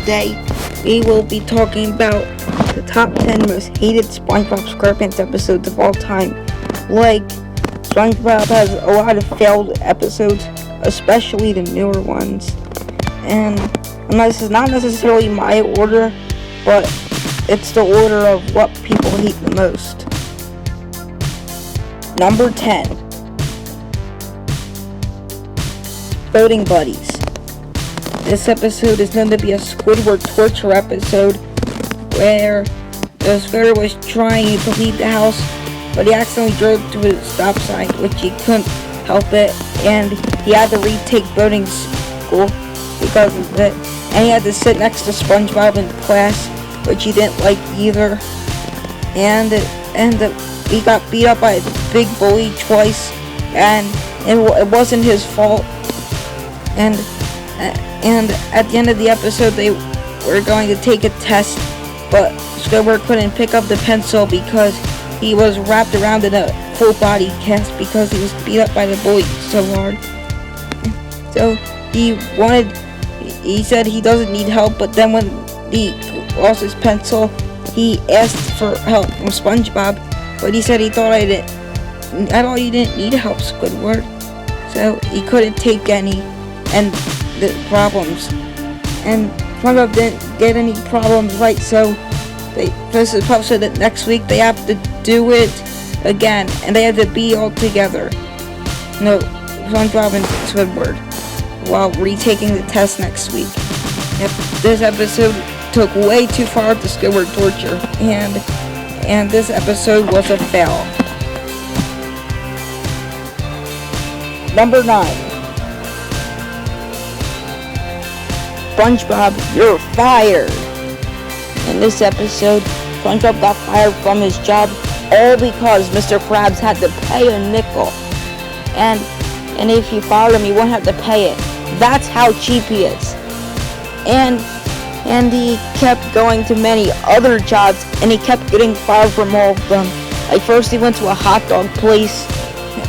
Today, we will be talking about the top 10 most hated Spongebob SquarePants episodes of all time. Like, Spongebob has a lot of failed episodes, especially the newer ones. And this is not necessarily my order, but it's the order of what people hate the most. Number 10. Voting Buddies. This episode is known to be a Squidward torture episode where the Squidward was trying to leave the house, but he accidentally drove to a stop sign, which he couldn't help it, and he had to retake voting school because of it, and he had to sit next to SpongeBob in class, which he didn't like either, and he got beat up by a big bully twice, and it wasn't his fault, and at the end of the episode they were going to take a test, but Squidward couldn't pick up the pencil because he was wrapped around in a full body cast because he was beat up by the bully so hard. So he said he doesn't need help, but then when he lost his pencil, he asked for help from SpongeBob, but he said he thought I thought you didn't need help, Squidward. So he couldn't take any and the problems, and SpongeBob didn't get any problems right, so this is posted that next week they have to do it again, and they have to be all together. No, SpongeBob and Squidward, while retaking the test next week. Yep, this episode took way too far to Squidward torture, and this episode was a fail. Number 9. SpongeBob, you're fired. In this episode, SpongeBob got fired from his job all because Mr. Krabs had to pay a nickel. And if you fired him, he wouldn't have to pay it. That's how cheap he is. And he kept going to many other jobs, and he kept getting fired from all of them. Like, first he went to a hot dog place,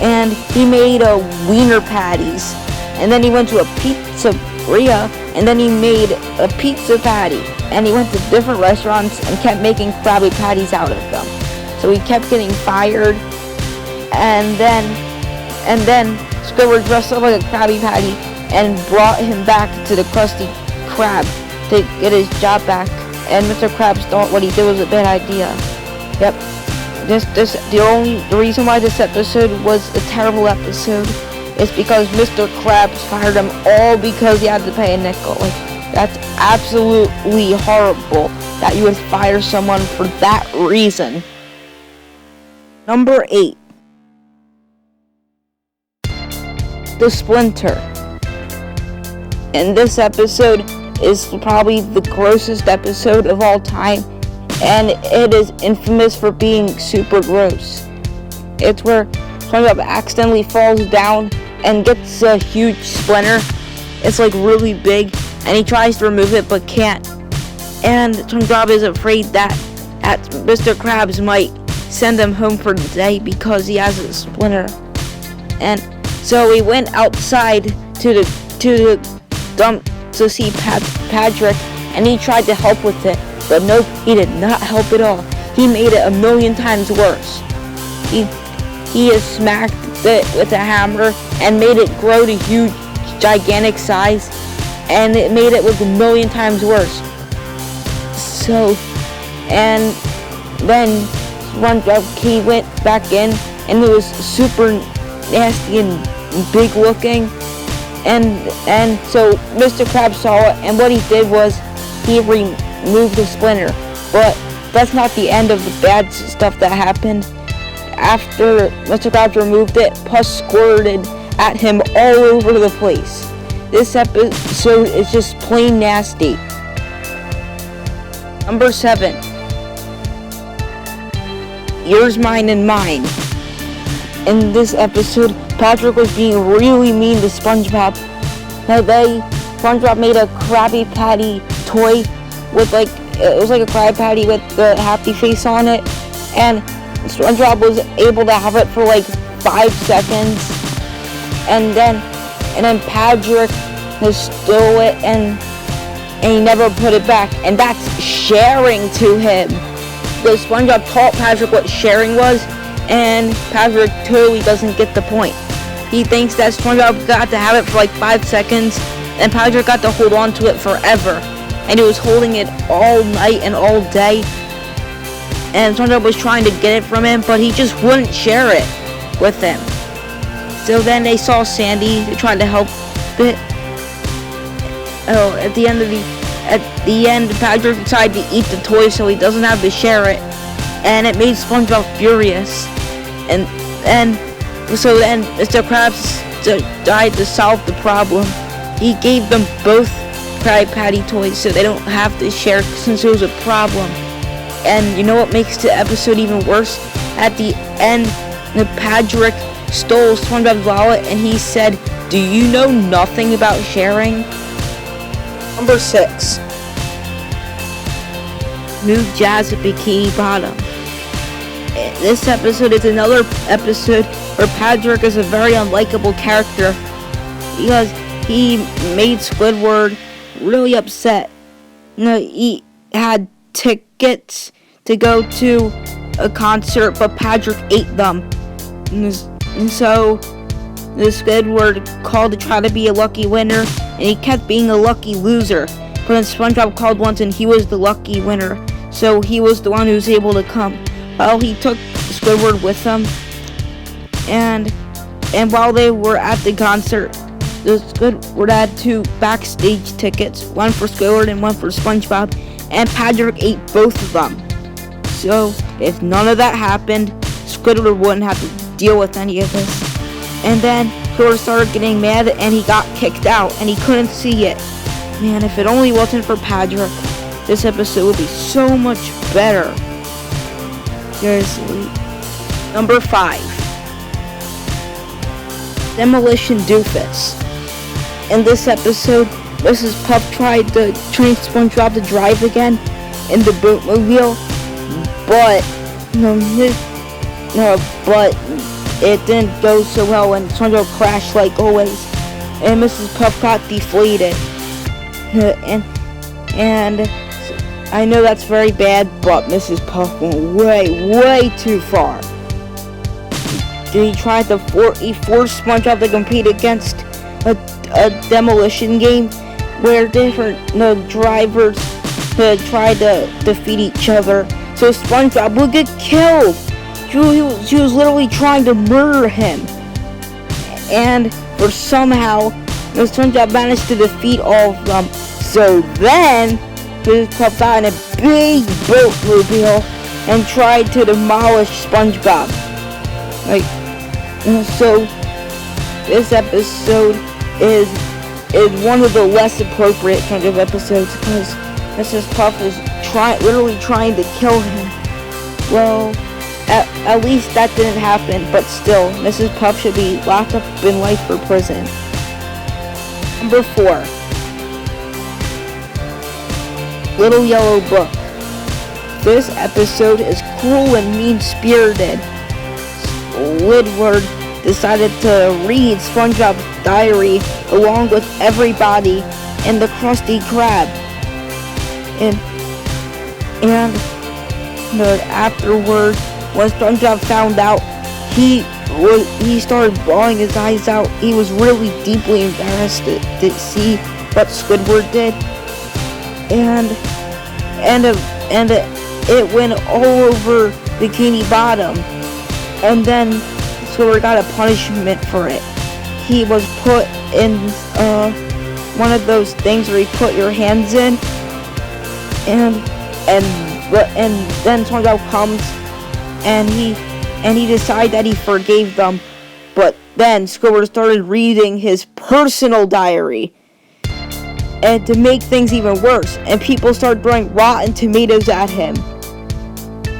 and he made wiener patties. And then he went to a pizzeria, and then he made a pizza patty. And he went to different restaurants and kept making Krabby Patties out of them. So he kept getting fired, and then Squidward dressed up like a Krabby Patty and brought him back to the Krusty Krab to get his job back. And Mr. Krabs thought what he did was a bad idea. Yep. The reason why this episode was a terrible episode is because Mr. Krabs fired him all because he had to pay a nickel. Like, that's absolutely horrible that you would fire someone for that reason. Number 8. The Splinter. And this episode is probably the grossest episode of all time, and it is infamous for being super gross. It's where SpongeBob accidentally falls down and gets a huge splinter. It's like really big, and he tries to remove it but can't. And SpongeBob is afraid that Mr. Krabs might send him home for the day because he has a splinter. And so he went outside to the dump to see Patrick, and he tried to help with it, but nope, he did not help at all. He made it 1,000,000 times worse. He has smacked it with a hammer and made it grow to huge, gigantic size, and it made it look 1,000,000 times worse. So, and then SpongeBob, he went back in, and it was super nasty and big looking, and so Mr. Krabs saw it, and what he did was he removed the splinter. But that's not the end of the bad stuff that happened. After Mr. Krabs removed it, pus squirted at him all over the place. This episode is just plain nasty. Number 7. Yours, Mine, and Mine. In this episode, Patrick was being really mean to SpongeBob. SpongeBob made a Krabby Patty toy with it was like a Krabby Patty with the happy face on it, and SpongeBob was able to have it for 5 seconds, and then Patrick stole it, and he never put it back, and that's sharing to him. The SpongeBob taught Patrick what sharing was, and Patrick totally doesn't get the point. He thinks that SpongeBob got to have it for like 5 seconds, and Patrick got to hold on to it forever, and he was holding it all night and all day, and SpongeBob was trying to get it from him, but he just wouldn't share it with him. So then they saw Sandy trying to help it. At the end, Patrick decided to eat the toy so he doesn't have to share it, and it made SpongeBob furious. And so then Mr. Krabs died to solve the problem. He gave them both Krabby Patty toys so they don't have to share since it was a problem. And you know what makes the episode even worse? At the end, Patrick stole SpongeBob's wallet and he said, "Do you know nothing about sharing?" Number 6. New Jazz at Bikini Bottom. This episode is another episode where Patrick is a very unlikable character because he made Squidward really upset. He had tickets to go to a concert, but Patrick ate them. And so the Squidward called to try to be a lucky winner, and he kept being a lucky loser. But then SpongeBob called once, and he was the lucky winner. So he was the one who was able to come. Well, he took Squidward with him, and while they were at the concert, the Squidward had 2 backstage tickets, one for Squidward and one for SpongeBob, and Patrick ate both of them. So if none of that happened, Squidward wouldn't have to deal with any of this. And then Squidward started getting mad and he got kicked out and he couldn't see it. Man, if it only wasn't for Patrick, this episode would be so much better. Seriously. Number 5. Demolition Doofus. In this episode, Mrs. Puff tried to train SpongeBob to drive again in the boatmobile, but but it didn't go so well and SpongeBob crashed like always, and Mrs. Puff got deflated. And I know that's very bad, but Mrs. Puff went way too far. He forced SpongeBob to compete against a demolition game where different drivers try to defeat each other, so SpongeBob would get killed. She was literally trying to murder him, and somehow SpongeBob managed to defeat all of them. So then he popped out in a big boatmobile and tried to demolish SpongeBob. So this episode is one of the less appropriate kind of episodes because Mrs. Puff is literally trying to kill him. Well, at least that didn't happen, but still, Mrs. Puff should be locked up in life or prison. Number 4. Little Yellow Book. This episode is cruel and mean-spirited. Squidward decided to read SpongeBob's diary along with everybody in the Krusty Krab. And afterward, when SpongeBob found out, he started bawling his eyes out. He was really deeply embarrassed to see what Squidward did, and it went all over Bikini Bottom, and then Squidward got a punishment for it. He was put in one of those things where you put your hands in, and then SpongeBob comes and he decided that he forgave them, but then Squidward started reading his personal diary, and to make things even worse, and people started throwing rotten tomatoes at him.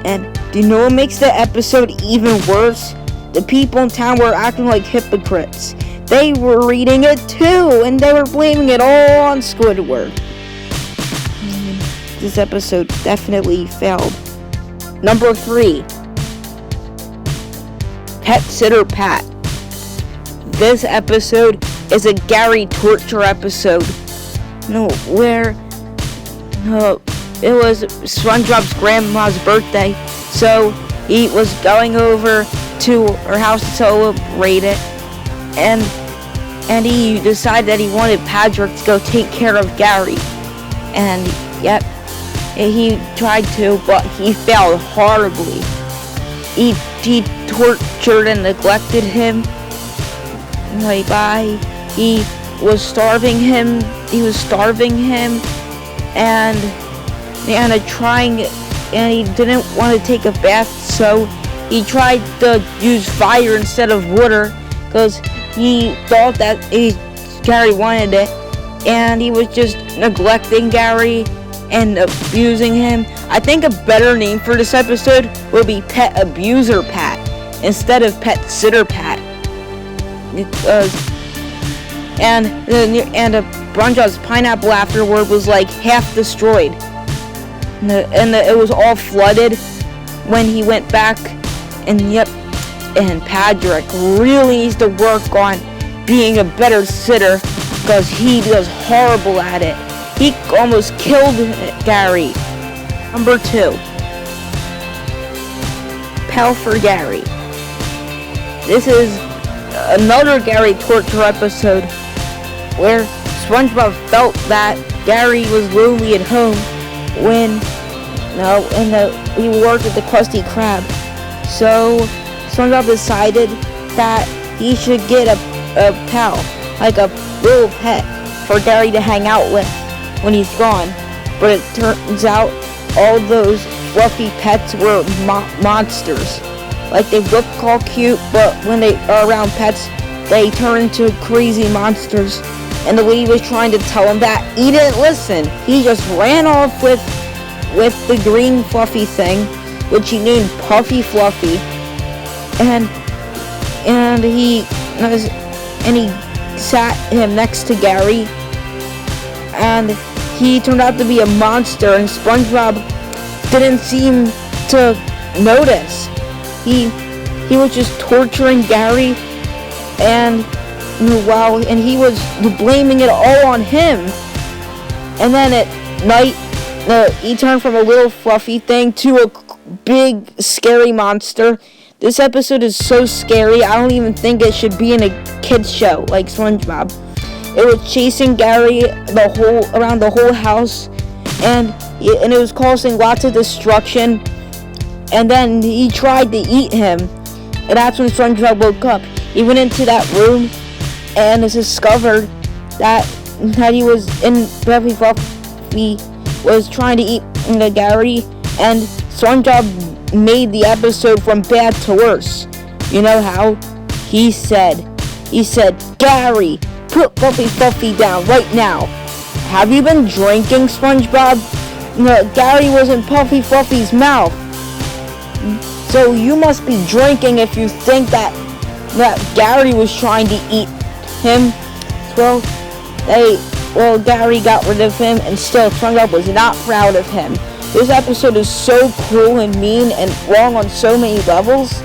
And do you know what makes the episode even worse? The people in town were acting like hypocrites. They were reading it too, and they were blaming it all on Squidward. This episode definitely failed. Number 3. Pet Sitter Pat. This episode is a Gary torture episode. Where it was SpongeBob's grandma's birthday, so he was going over to her house to celebrate it, and he decided that he wanted Patrick to go take care of Gary. And yep, he tried to, but he failed horribly. He tortured and neglected him. He was starving him. And he didn't want to take a bath, so he tried to use fire instead of water, because he thought that Gary wanted it, and he was just neglecting Gary and abusing him. I think a better name for this episode would be Pet Abuser Pat instead of Pet Sitter Pat. And SpongeBob's pineapple afterward was like half destroyed, and it was all flooded when he went back. And Patrick really needs to work on being a better sitter, because he was horrible at it. He almost killed Gary. Number 2, Pal for Gary. This is another Gary torture episode where SpongeBob felt that Gary was lonely at home when he worked at the Krusty Krab. So SpongeBob decided that he should get a pal, like a little pet, for Gary to hang out with when he's gone. But it turns out all those fluffy pets were monsters. Like, they look all cute, but when they are around pets, they turn into crazy monsters. And the lady was trying to tell him that. He didn't listen. He just ran off with the green fluffy thing, which he named Puffy Fluffy. And he sat him next to Gary, and he turned out to be a monster, and SpongeBob didn't seem to notice. He was just torturing Gary, and he was blaming it all on him. And then at night, he turned from a little fluffy thing to a big scary monster. This episode is so scary, I don't even think it should be in a kids show like SpongeBob. It was chasing Gary around the whole house, and it was causing lots of destruction. And then he tried to eat him, and that's when SpongeBob woke up. He went into that room and discovered that he was in Puffy Fluffy was trying to eat Gary, and SpongeBob made the episode from bad to worse. You know how? He said, Gary, put Puffy Fluffy down right now. Have you been drinking, SpongeBob? Gary was in Puffy Fluffy's mouth. So you must be drinking if you think that Gary was trying to eat him. Well, Gary got rid of him, and still SpongeBob was not proud of him. This episode is so cruel and mean and wrong on so many levels.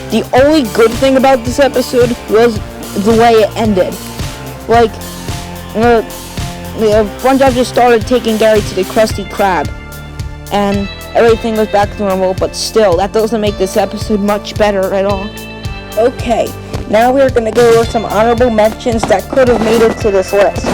The only good thing about this episode was the way it ended. Like, SpongeBob just started taking Gary to the Krusty Krab, and everything was back to normal, but still, that doesn't make this episode much better at all. Okay, now we're going to go over some honorable mentions that could have made it to this list.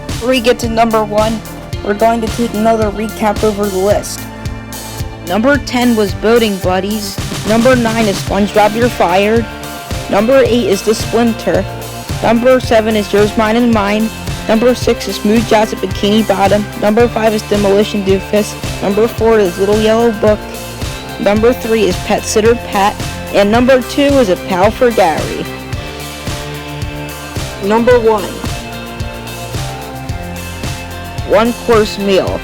Before we get to number 1, we're going to take another recap over the list. Number 10 was Boating Buddies. Number 9 is SpongeBob You're Fired. Number 8 is The Splinter. Number 7 is Yours, Mine, and Mine. Number 6 is Smooth Jazz at Bikini Bottom. Number 5 is Demolition Doofus. Number 4 is Little Yellow Book. Number 3 is Pet Sitter Pat. And number 2 is A Pal for Gary. Number 1. One-course meal.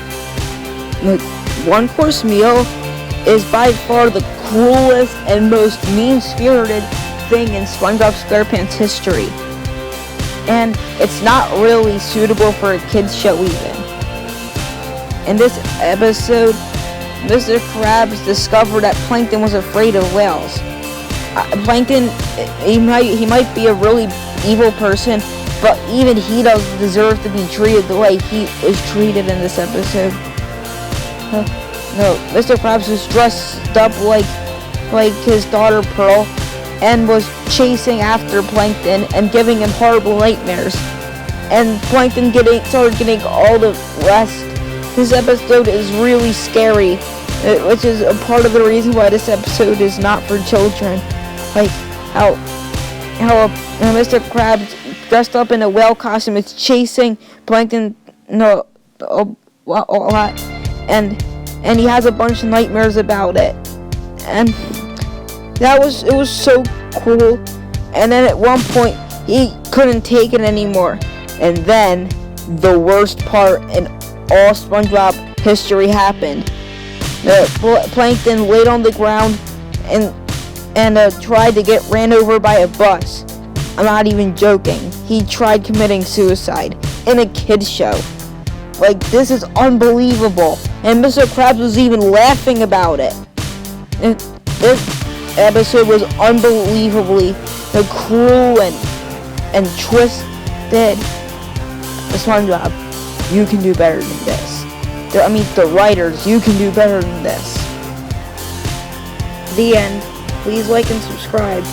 One-course meal is by far the cruelest and most mean-spirited thing in SpongeBob SquarePants history. And it's not really suitable for a kids show even. In this episode, Mr. Krabs discovered that Plankton was afraid of whales. Plankton, he might be a really evil person, but even he doesn't deserve to be treated the way he was treated in this episode. No, Mr. Krabs was dressed up like his daughter Pearl, and was chasing after Plankton and giving him horrible nightmares. And Plankton started getting all the rest. This episode is really scary, which is a part of the reason why this episode is not for children. Like how Mr. Krabs dressed up in a whale costume is chasing Plankton a lot, and he has a bunch of nightmares about it. And it was so cool. And then at one point he couldn't take it anymore. And then the worst part in all SpongeBob history happened. Plankton laid on the ground and tried to get ran over by a bus. I'm not even joking. He tried committing suicide in a kids show. Like, this is unbelievable. And Mr. Krabs was even laughing about it. This episode was unbelievably cruel and twisted. SpongeBob, you can do better than this. The writers, you can do better than this. The end. Please like and subscribe.